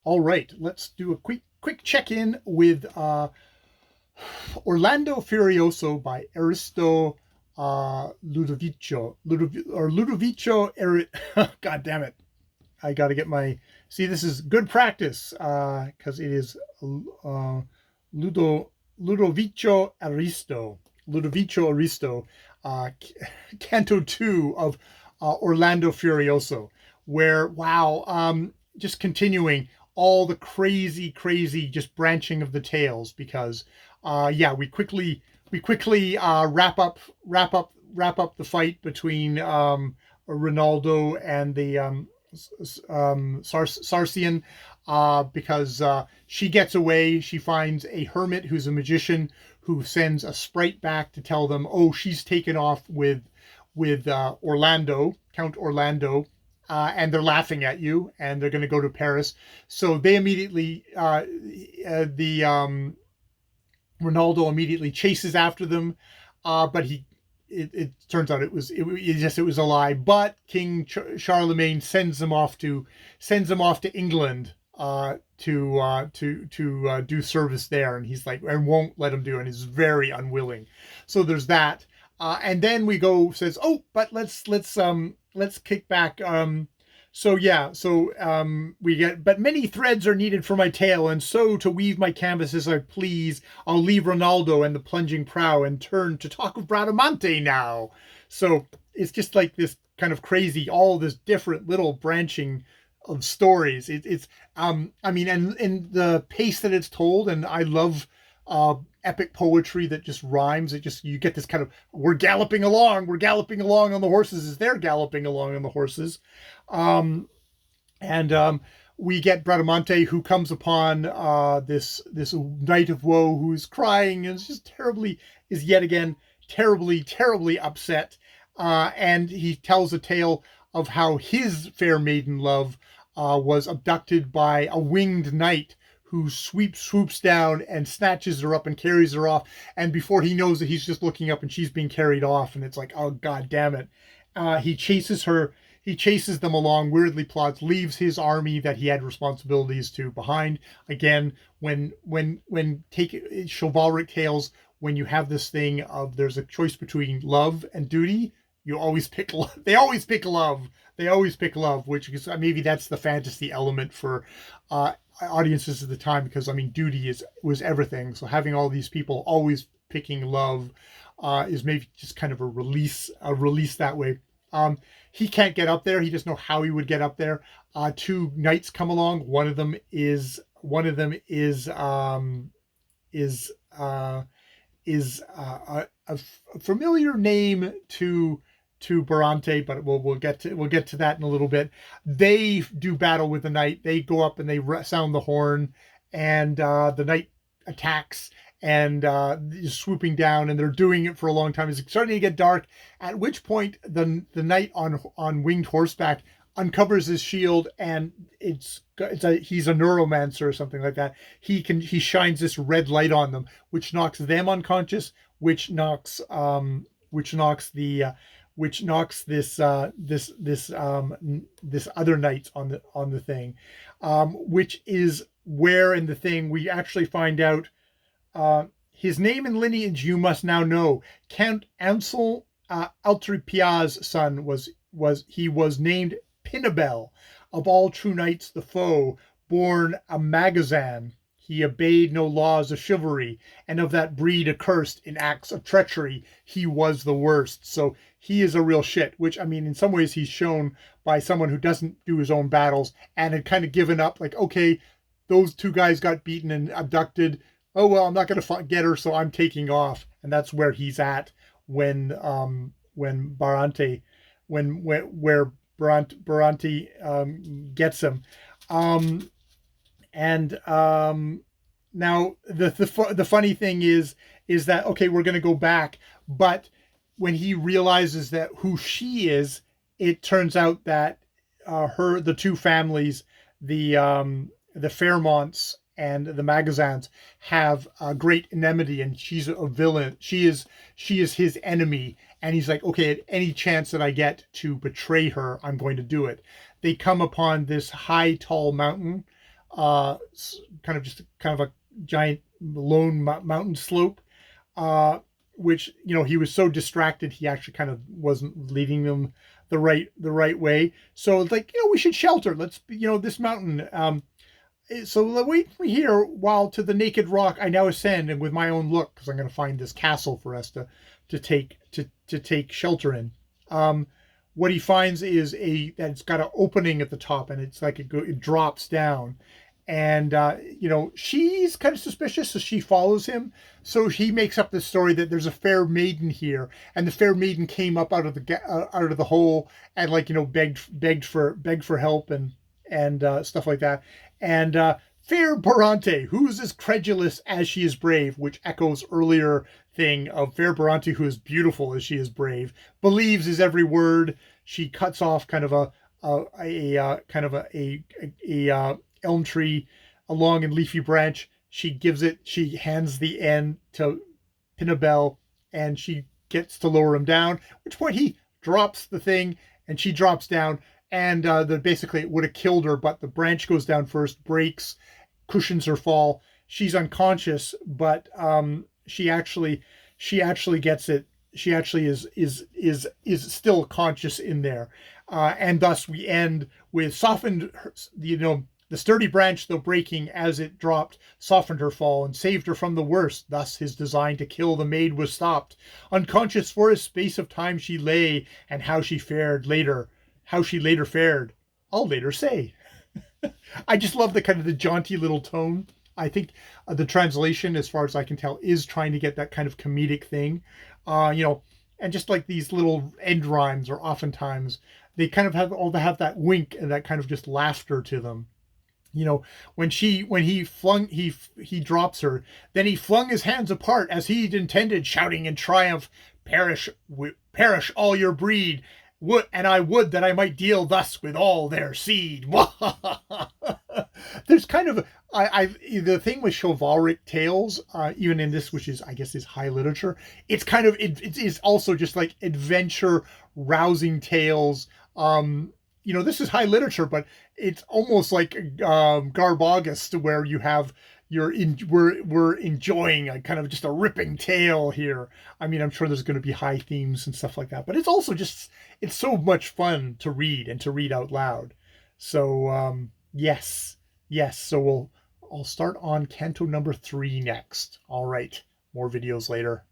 All right, let's do a quick check-in with Orlando Furioso by Aristo Ludovico. Ludovico. God damn it! I got to get my. See, this is good practice because it is Ludo Ludovico Aristo. Ludovico Aristo, uh, Canto 2 of Orlando Furioso, where, wow, just continuing all the crazy, just branching of the tales because, yeah, we quickly wrap up the fight between Ronaldo and the Sarsian, because she gets away. She finds a hermit who's a magician who sends a sprite back to tell them, oh, she's taken off with Orlando, Count Orlando, and they're laughing at you, and they're going to go to Paris. So they immediately, the Ronaldo immediately chases after them, but it turns out it was a lie. But King Charlemagne sends him off to England to do service there, and he's like, and won't let him do it, and he's very unwilling. So there's that, and then we go says, oh, but let's kick back. So yeah, so we get, but many threads are needed for my tale, and so to weave my canvas as I please, I'll leave Ronaldo and the plunging prow and turn to talk of Bradamante now. So it's just like this kind of crazy, all this different little branching of stories. It's I mean, and the pace that it's told, and I love epic poetry that just rhymes. It just, you get this kind of, we're galloping along on the horses as they're galloping along on the horses. Um, and We get Bradamante, who comes upon this knight of woe who's crying and is just is yet again terribly upset. And he tells a tale of how his fair maiden love was abducted by a winged knight who swoops down and snatches her up and carries her off. And before he knows it, he's just looking up and she's being carried off. And it's like, oh, God damn it. He chases her. He chases them along, weirdly plots, leaves his army that he had responsibilities to behind. Again, when take chivalric tales, when you have this thing of there's a choice between love and duty, you always pick love. They always pick love. They always pick love, which is, maybe that's the fantasy element for audiences at the time, because I mean, duty was everything. So having all these people always picking love is maybe just kind of a release that way. He can't get up there. He doesn't know how he would get up there. Two knights come along. One of them is a familiar name to Barante, but we'll get to that in a little bit. They do battle with the knight. They go up and they sound the horn, and the knight attacks and is swooping down, and they're doing it for a long time. It's starting to get dark, at which point the knight on winged horseback uncovers his shield, and he's a neuromancer or something like that. He shines this red light on them, which knocks them unconscious, which knocks this other knight on the thing, which is where in the thing we actually find out his name and lineage you must now know. Count Ansel Altripia's son was named Pinabel. Of all true knights the foe, born a Magazan. He obeyed no laws of chivalry, and of that breed accursed in acts of treachery, he was the worst. So he is a real shit, which, I mean, in some ways he's shown by someone who doesn't do his own battles and had kind of given up, like, okay, those two guys got beaten and abducted. Oh, well, I'm not going to get her, so I'm taking off. And that's where he's at when Barante, where Barante gets him. Now the funny thing is that, okay, we're going to go back, but when he realizes that who she is, it turns out that the two families, the Fairmonts and the Magazans, have a great enmity, and she's a villain. She is his enemy, and he's like, okay, at any chance that I get to betray her, I'm going to do it. They come upon this high, tall mountain, kind of just kind of a giant lone mountain slope, uh, which, you know, he was so distracted he actually kind of wasn't leading them the right way. So it's like, you know, we should shelter. Let's, you know, this mountain. So wait here while to the naked rock I now ascend, and with my own look, because I'm going to find this castle for us to take shelter in. What he finds is that it's got an opening at the top, and it's like it drops down, and you know, she's kind of suspicious, so she follows him. So he makes up this story that there's a fair maiden here, and the fair maiden came up out of the hole and, like, you know, begged for help and stuff like that. And fair Barante, who is as credulous as she is brave, which echoes earlier thing of fair Barante, who is beautiful as she is brave, believes his every word. She cuts off kind of a elm tree, a long and leafy branch. She hands the end to Pinabel, and she gets to lower him down, at which point he drops the thing and she drops down, and basically it would have killed her, but the branch goes down first, breaks, cushions her fall. She's unconscious, but she actually gets it. She actually is still conscious in there, and thus we end with softened. You know, the sturdy branch, though breaking as it dropped, softened her fall and saved her from the worst. Thus his design to kill the maid was stopped. Unconscious for a space of time she lay, and how she later fared, I'll later say. I just love the kind of the jaunty little tone. I think the translation, as far as I can tell, is trying to get that kind of comedic thing, you know, and just like these little end rhymes are oftentimes, they kind of have that wink and that kind of just laughter to them. You know, when he drops her, then he flung his hands apart as he'd intended, shouting in triumph, perish all your breed. And I would that I might deal thus with all their seed. There's kind of the thing with chivalric tales, even in this, which is, I guess, is high literature. It's kind of it is also just like adventure, rousing tales. You know, this is high literature, but it's almost like Garbogast, where you have we're enjoying a kind of just a ripping tale here. I mean, I'm sure there's going to be high themes and stuff like that, but it's also just, it's so much fun to read and to read out loud. So yes. So I'll start on Canto number 3 next. All right, more videos later.